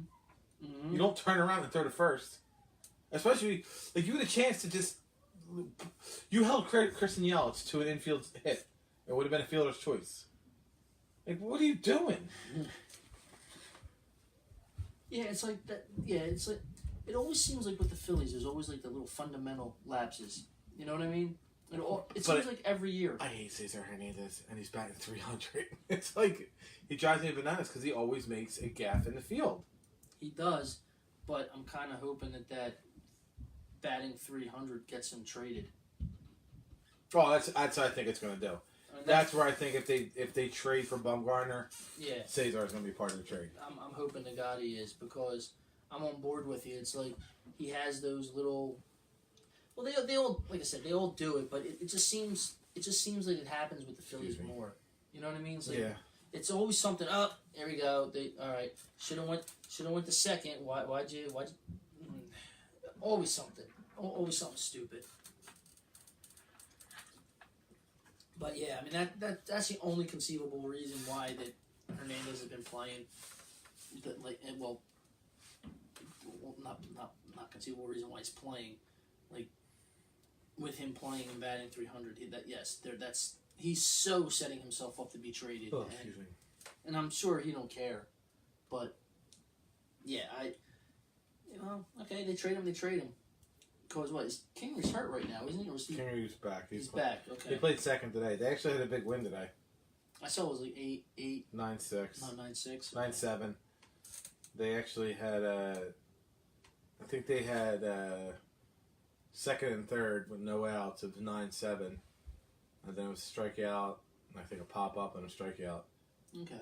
Mm-hmm. You don't turn around and throw to first. Especially, like, you had a chance to just... You held Christian Yelich to an infield hit. It would have been a fielder's choice. Like, what are you doing? Yeah, it's like that. Yeah, it's like... It always seems like with the Phillies, there's always, like, the little fundamental lapses. You know what I mean? It seems like every year. I hate Cesar Hernandez, and he's batting 300. It's like, he drives me bananas because he always makes a gaffe in the field. He does, but I'm kind of hoping that batting 300 gets him traded. Oh, that's what I think it's going to do. That's where I think if they trade for Bumgarner, yeah, Cesar is going to be part of the trade. I'm hoping to God he is, because I'm on board with you. It's like he has those little. Well, they all, like I said, they all do it, but it just seems like it happens with the Phillies more. You know what I mean? It's like, yeah. It's always something. Oh, there we go. All right. Should have went to second. Why'd you? Always something. Always something stupid. But yeah, I mean that's the only conceivable reason why that Hernandez has been playing. Not conceivable reason why he's playing. Like, with him playing and batting 300, he's so setting himself up to be traded. Oh, excuse me. And I'm sure he don't care. But yeah, okay, they trade him. Because what, is Kingery's hurt right now, isn't he? Or is Kingery's back. He's back. Okay. He played second today. They actually had a big win today. I saw it was like 8-8. 9-6. No, 9-6. 9-7. They actually had I think they had second and third with no outs of 9-7, and then it was a strikeout, and I think a pop up and a strikeout. Okay.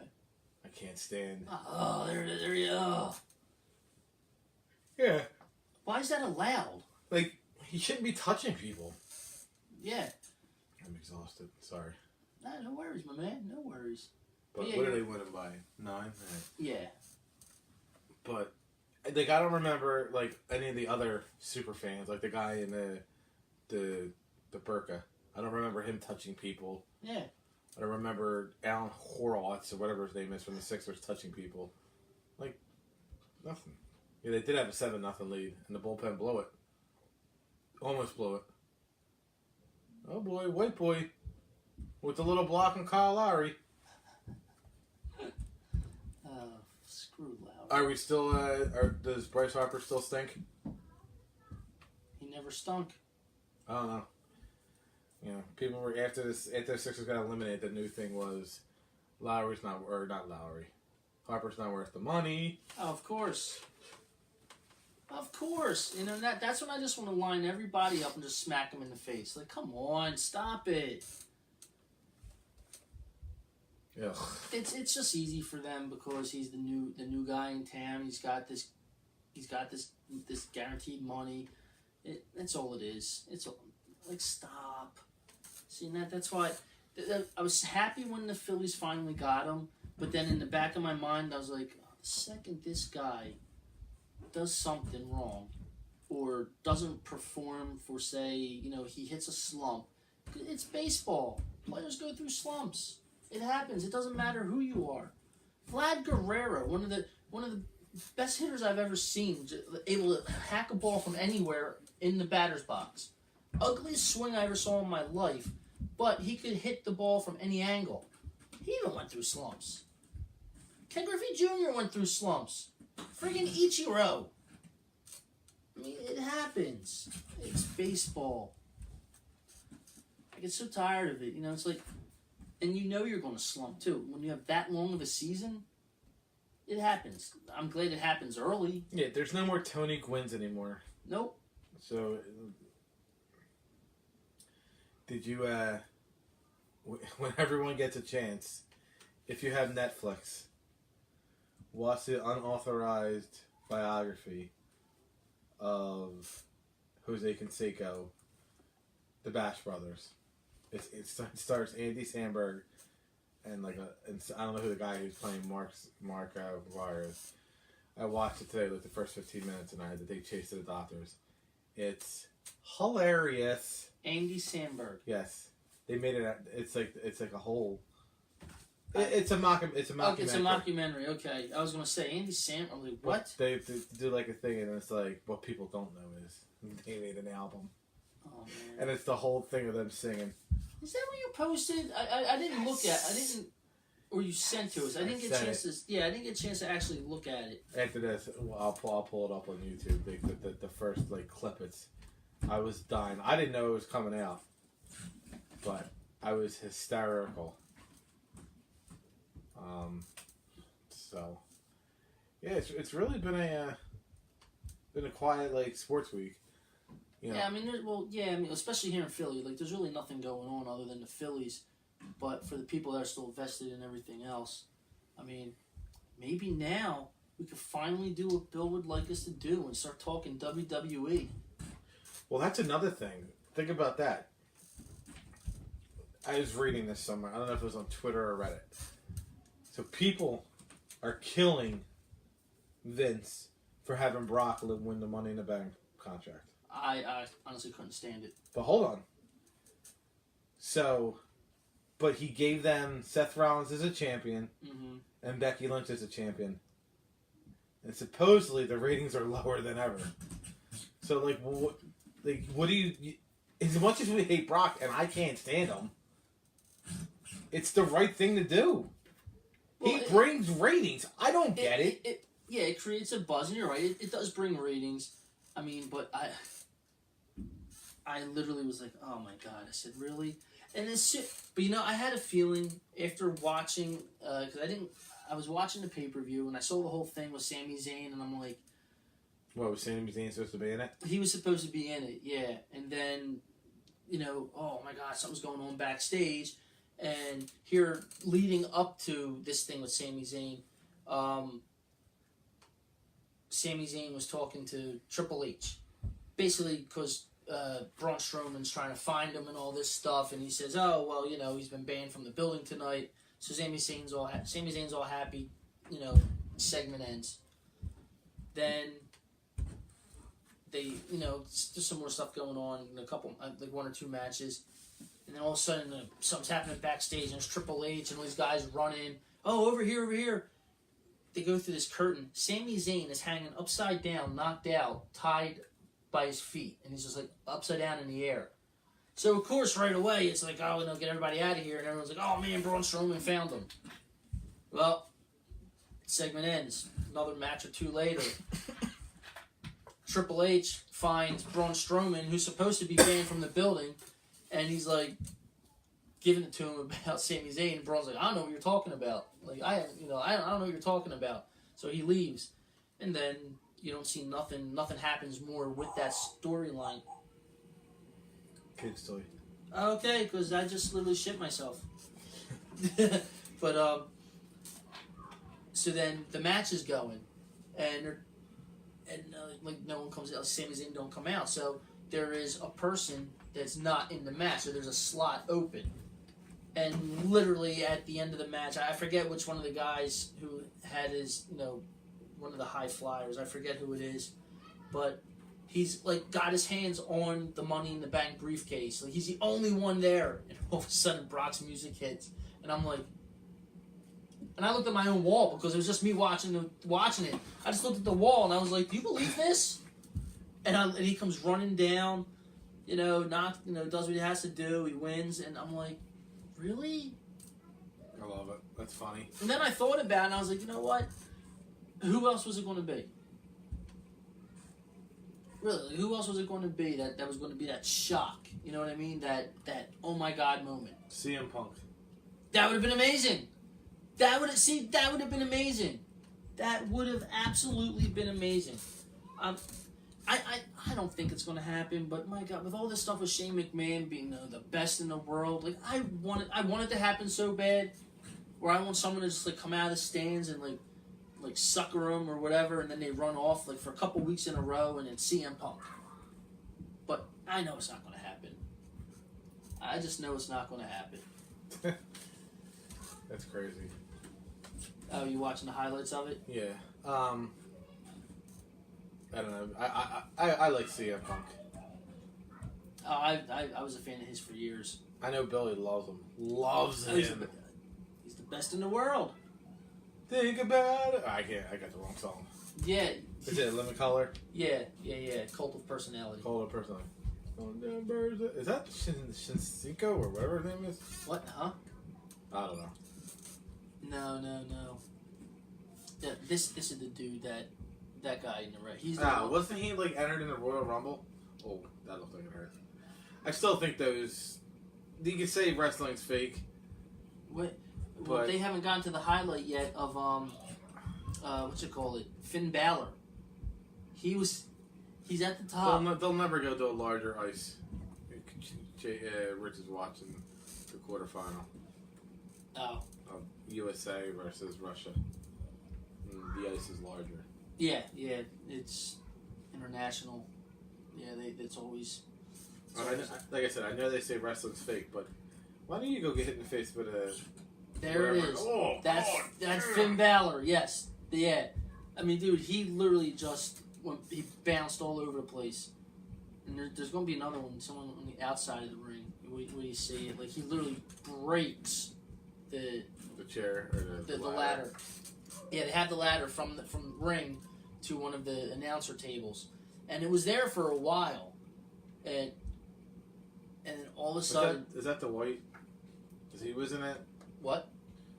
I can't stand. Oh, there it is. There you go. Yeah. Why is that allowed? Like, he shouldn't be touching people. Yeah. I'm exhausted. Sorry. Nah, no worries, my man. No worries. But yeah, what did they win him by? 9? Yeah. But, like, I don't remember, like, any of the other super fans, like the guy in the burqa. I don't remember him touching people. Yeah. I don't remember Alan Horowitz, or whatever his name is, from the Sixers touching people. Like, nothing. Yeah, they did have a 7-0 lead, and the bullpen blew it. Almost blew it. Oh boy, white boy. With the little block on Kyle Lowry. Screw Lowry. Are we still, does Bryce Harper still stink? He never stunk. I don't know. You know, people were, after the Sixers got eliminated, the new thing was Lowry's not Lowry. Harper's not worth the money. Oh, of course. Of course. You know, that's when I just want to line everybody up and just smack them in the face. Like, come on, stop it. Ugh. It's just easy for them because he's the new guy in town. He's got this guaranteed money. That's all it is. It's all, like, stop. See, that's why I was happy when the Phillies finally got him, but then in the back of my mind I was like, the second this guy does something wrong or doesn't perform for, say, he hits a slump. It's baseball. Players go through slumps. It happens. It doesn't matter who you are. Vlad Guerrero, one of the best hitters I've ever seen, able to hack a ball from anywhere in the batter's box. Ugliest swing I ever saw in my life, but he could hit the ball from any angle. He even went through slumps. Ken Griffey Jr. went through slumps. Friggin' Ichiro. I mean, it happens. It's baseball. I get so tired of it. It's like, and you're going to slump too. When you have that long of a season, it happens. I'm glad it happens early. Yeah, there's no more Tony Gwynns anymore. Nope. So, did you, when everyone gets a chance, if you have Netflix, watch the unauthorized biography of Jose Canseco, the Bash Brothers. It stars Andy Samberg and I don't know who the guy who's playing Mark McGuire is. I watched it today, the first 15 minutes, and I had to take Chase to the doctors. It's hilarious. Andy Samberg. Yes, they made it. It's like a whole. It's a mockumentary. It's a mockumentary. Okay, I was gonna say Andy Samberg. I'm like, what? They do like a thing, and it's like what people don't know is they made an album. Oh man! And it's the whole thing of them singing. Is that what you posted? I didn't look at. I didn't. Or you sent to us. I didn't get a chance to. Yeah, I didn't get a chance to actually look at it. After this, I'll pull it up on YouTube. The first clip. I was dying. I didn't know it was coming out, but I was hysterical. So yeah, it's really been a quiet sports week. Yeah, I mean, especially here in Philly, there's really nothing going on other than the Phillies. But for the people that are still vested in everything else, I mean, maybe now we could finally do what Bill would like us to do and start talking WWE. Well, that's another thing. Think about that. I was reading this somewhere. I don't know if it was on Twitter or Reddit. So people are killing Vince for having Brock win the Money in the Bank contract. I honestly couldn't stand it. But hold on. So, but he gave them Seth Rollins as a champion and Becky Lynch as a champion. And supposedly the ratings are lower than ever. So, what do you... As much as we hate Brock, and I can't stand him, it's the right thing to do. Well, he brings ratings. I don't get it. It creates a buzz, and you're right. It does bring ratings. I mean, but I literally was like, oh my God. I said, really? And it's... But, I had a feeling after watching... Because I was watching the pay-per-view, and I saw the whole thing with Sami Zayn, and I'm like... What, was Sami Zayn supposed to be in it? He was supposed to be in it, yeah. And then, oh my God, something's going on backstage. And here, leading up to this thing with Sami Zayn, Sami Zayn was talking to Triple H. Basically, because Braun Strowman's trying to find him and all this stuff. And he says, oh, well, he's been banned from the building tonight. So Sami Zayn's all happy. Segment ends. Then... there's some more stuff going on in a couple, one or two matches. And then all of a sudden, something's happening backstage, and there's Triple H and all these guys running. Oh, over here. They go through this curtain. Sami Zayn is hanging upside down, knocked out, tied by his feet. And he's just, upside down in the air. So, of course, right away, it's like, oh, get everybody out of here. And everyone's like, oh, man, Braun Strowman found him. Well, segment ends. Another match or two later. Triple H finds Braun Strowman, who's supposed to be banned from the building, and he's giving it to him about Sami Zayn. And Braun's like, I don't know what you're talking about. I don't know what you're talking about. So he leaves, and then you don't see nothing. Nothing happens more with that storyline. Kid's toy. Okay, because I just literally shit myself. But so then the match is going, and like no one comes out. Sami Zayn don't come out, so there is a person that's not in the match. So there's a slot open, and literally at the end of the match, I forget which one of the guys who had his, one of the high flyers. I forget who it is, but he's like got his hands on the Money in the Bank briefcase. Like he's the only one there, and all of a sudden Brock's music hits, and I'm like. And I looked at my own wall because it was just me watching it. I just looked at the wall and I was like, "Do you believe this?" And he comes running down, does what he has to do. He wins, and I'm like, "Really?" I love it. That's funny. And then I thought about it, and I was like, "You know what? Who else was it going to be? Really? Who else was it going to be that was going to be that shock? You know what I mean? That oh my god moment. CM Punk. That would have been amazing. That would have been amazing. That would have absolutely been amazing. I don't think it's going to happen, but my God, with all this stuff with Shane McMahon being the best in the world, like I want it to happen so bad, where I want someone to just like come out of the stands and like sucker them or whatever, and then they run off like for a couple weeks in a row, and it's CM Punk. But I know it's not going to happen. I just know it's not going to happen. That's crazy. Oh, you watching the highlights of it? Yeah. I don't know. I like CM Punk. Oh, I was a fan of his for years. I know Billy loves him. Loves him. He's the best in the world. Think about it. I got the wrong song. Yeah. Is it Living Color? Yeah. Cult of Personality. Cult of Personality. Is that Shinseiko or whatever his name is? What? Huh? I don't know. No. Yeah, this is the dude that guy in the red. He's wasn't he like entered in the Royal Rumble? Oh, that looks like it hurt. I still think those. You could say wrestling's fake. What? Well, they haven't gotten to the highlight yet of Finn Balor. He's at the top. They'll never go to a larger ice. Rich is watching the quarterfinal. Oh. Of USA versus Russia. The ice is larger. Yeah, it's international. Yeah, it's always. Like I said, I know they say wrestling's fake, but why don't you go get hit in the face with a? There it is. Oh, that's Finn Balor. Yes, yeah. I mean, dude, he literally he bounced all over the place. And there's going to be another one, someone on the outside of the ring. Where you see it, like he literally breaks the chair or the ladder. Yeah, they have the ladder from the ring to one of the announcer tables, and it was there for a while, and then all of a sudden, is that the white? Because he was in it. What?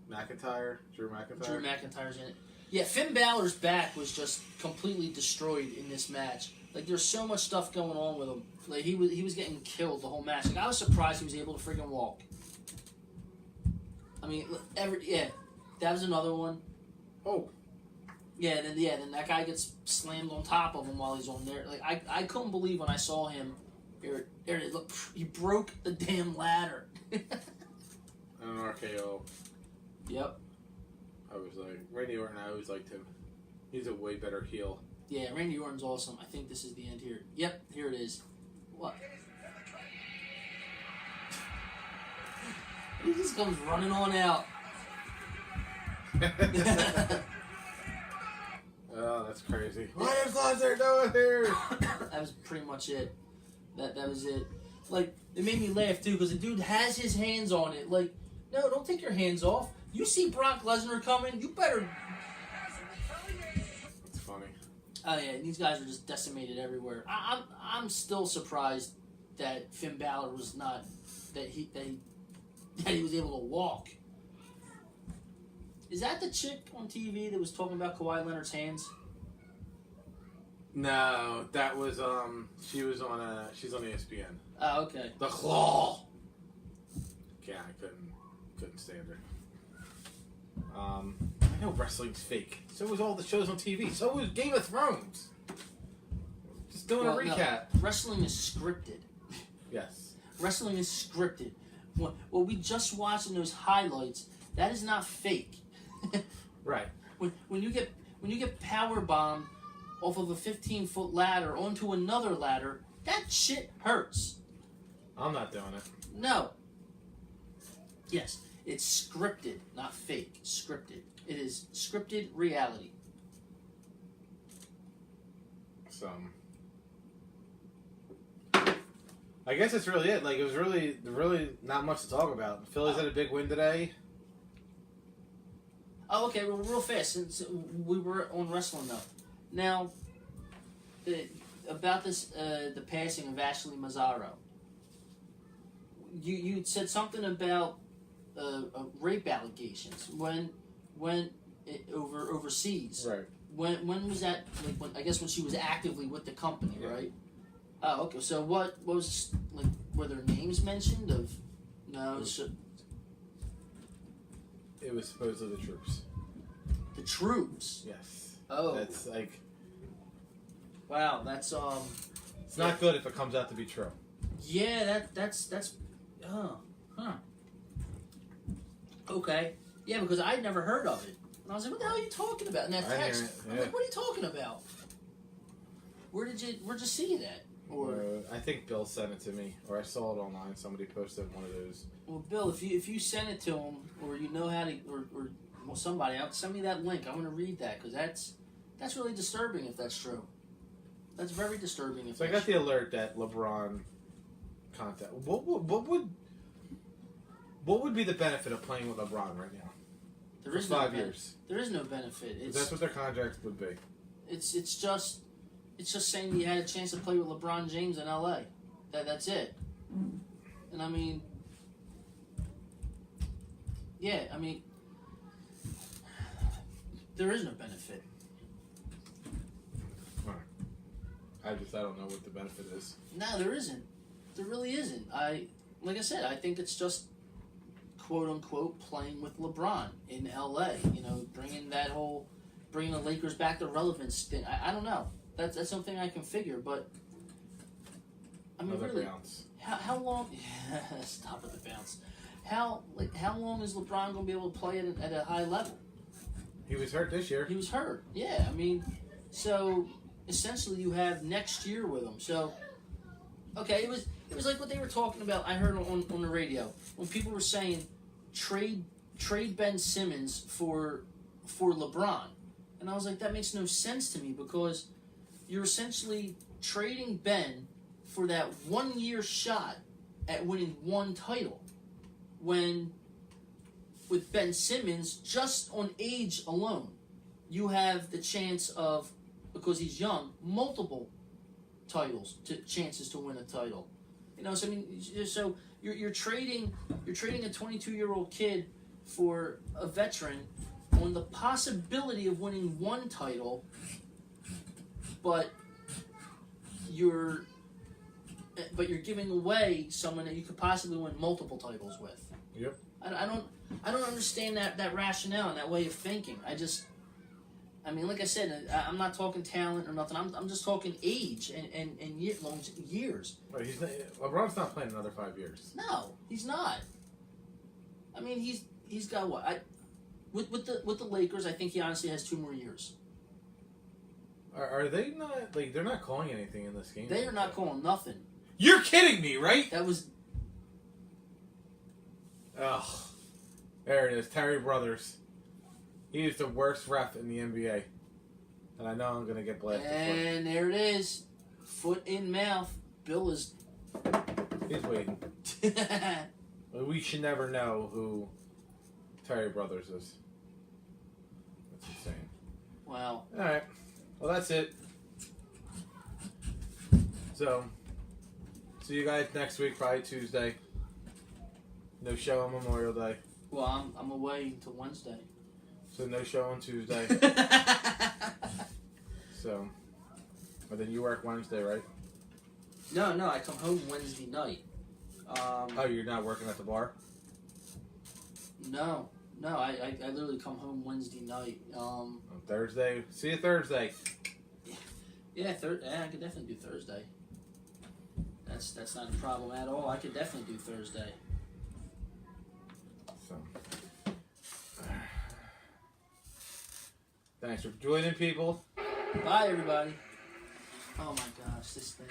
Drew McIntyre. Drew McIntyre's in it. Yeah, Finn Balor's back was just completely destroyed in this match. Like there's so much stuff going on with him. Like he was getting killed the whole match. Like I was surprised he was able to freaking walk. I mean, that was another one. Oh. Yeah, then that guy gets slammed on top of him while he's on there. Like I couldn't believe when I saw him. There it is. Look, he broke the damn ladder. An RKO. Yep. I was like Randy Orton. I always liked him. He's a way better heel. Yeah, Randy Orton's awesome. I think this is the end here. Yep, here it is. What? He just comes running on out. Oh, that's crazy. What is Lesnar doing here? That was pretty much it. That was it. Like, it made me laugh, too, because the dude has his hands on it. Like, no, don't take your hands off. You see Brock Lesnar coming, you better... That's funny. Oh, yeah, these guys are just decimated everywhere. I'm still surprised that Finn Balor was not... That he was able to walk. Is that the chick on TV that was talking about Kawhi Leonard's hands? No, that was she's on ESPN. Oh, okay. The Claw. Yeah, I couldn't stand her. I know wrestling's fake. So was all the shows on TV. So was Game of Thrones. just doing a recap. No, wrestling is scripted. Yes. Wrestling is scripted. What we just watched in those highlights, that is not fake. Right. When you get power bombed off of a 15-foot ladder onto another ladder, that shit hurts. I'm not doing it. No. Yes, it's scripted, not fake. Scripted. It is scripted reality. So, I guess that's really it. Like, it was really not much to talk about. The Phillies had a big win today. Oh, okay. Well, real fast, since we were on wrestling though. Now, about this, the passing of Ashley Mazzaro. You said something about rape allegations when overseas. Right. When was that? Like, I guess when she was actively with the company, Yeah. right? Oh, okay. So what was, like, were their names mentioned of? No. It was supposedly the troops. The troops. Yes. Oh. That's like. Wow. That's It's not good if it comes out to be true. Yeah. That's. Oh. Huh. Okay. Yeah, because I'd never heard of it, and I was like, "What the hell are you talking about?" In that text, I'm like, "What are you talking about? Where'd you see that?" Or I think Bill sent it to me, or I saw it online. Somebody posted one of those. Well, Bill, if you send it to him, or you know how to, or well, somebody out, send me that link. I want to read that because that's really disturbing if that's true. That's very disturbing. If So I got the alert that LeBron contact. What would be the benefit of playing with LeBron right now? There is 5 years. There is no benefit. That's what their contract would be. It's just saying you had a chance to play with LeBron James in LA. That's it. And I mean, yeah, I mean, there is no benefit. I don't know what the benefit is. No, there isn't. There really isn't. Like I said, I think it's just quote unquote playing with LeBron in LA. You know, bringing the Lakers back to relevance thing. I don't know. That's something I can figure, but I mean, Another really, bounce. how long? Stop with the bounce. How long is LeBron going to be able to play at a high level? He was hurt this year. He was hurt. Yeah, I mean, so essentially you have next year with him. So, okay, it was like what they were talking about. I heard on the radio when people were saying trade Ben Simmons for LeBron, and I was like, that makes no sense to me because you're essentially trading Ben for that 1 year shot at winning one title, when with Ben Simmons, just on age alone, you have the chance of, because he's young, multiple chances to win a title. You know, so I mean, so you're trading a 22-year-old kid for a veteran on the possibility of winning one title, but you're giving away someone that you could possibly win multiple titles with. Yep. I don't understand that rationale and that way of thinking. I mean, like I said, I'm not talking talent or nothing. I'm just talking age and years. Right, LeBron's not playing another 5 years. No, he's not. I mean, he's got what? With the Lakers, I think he honestly has 2 more years. Are they not, like, they're not calling anything in this game? They are not calling nothing. You're kidding me, right? That was. Ugh. There it is, Terry Brothers. He is the worst ref in the NBA. And I know I'm going to get blasted. And there it is. Foot in mouth. Bill is. He's waiting. We should never know who Terry Brothers is. That's insane. Wow. Alright. Well, that's it. So, see you guys next week, probably Tuesday. No show on Memorial Day. Well, I'm away until Wednesday. So no show on Tuesday. So, but then you work Wednesday, right? No, I come home Wednesday night. Oh, you're not working at the bar? No, I literally come home Wednesday night. On Thursday. See you Thursday. Yeah, I could definitely do Thursday. That's not a problem at all. I could definitely do Thursday. So, thanks for joining, people. Bye, everybody. Oh my gosh, this thing.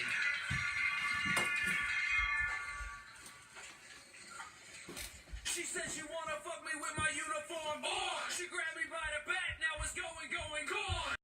She said she wanna fuck me with my uniform on. She grabbed me by the back, now it's going, gone.